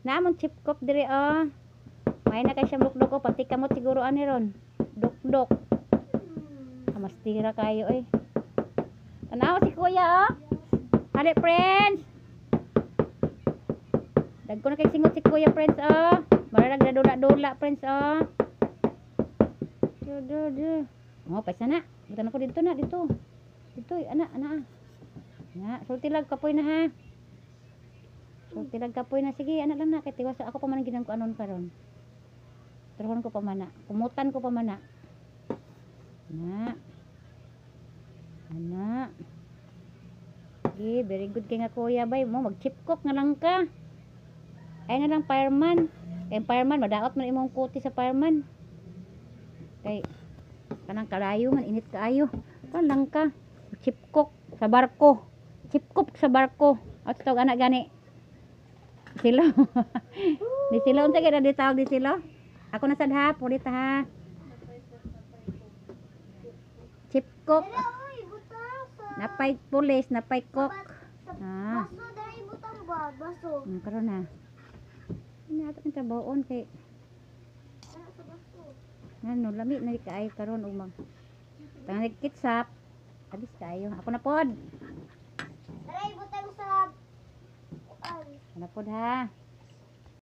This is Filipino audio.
Naamon chip kop diri oh. May na kay siya dukdok ko pati kamot siguro ani ron. Dukdok. Mas tira kayo eh. Tanaw si kuya oh. Hali friends. Dagko na kay singot si kuya friends oh. Marag na dula-dula friends oh. Do. Oh, paisa na. Butan ako dito na dito. Dito ana. Na, sulti lag kapoy na ha. Sulti lag kapoy na sige, ana lang na kay tiwas ako pa man ginang ko anon karon. Turhon ko pa mana. Kumutan ko pa mana. Na. Ana. Sige, very good kay nga kuya bay mo mag-chip cook nga lang ka. Ay na lang fireman. Kay fireman madaot man imong kuti sa fireman. Kay kanang kalayo man init kaayo. Kan lang ka. Chip cook sa barko. Chip cook sa barko. At tawag anak gani. Silo. Di silo unsa gyud di tawag di silo? Ako na sad ha, pulit ha. Chip cook. Napay pulis, napay cook. Ah. Baso dai butang ba? Baso. Karon na. Ini ato ng trabahoon kay ano, lami na kaayo karon ug mag tangan kitsap. Abis kayo. Ako na pod. Dai butang sa Ako na pod ha.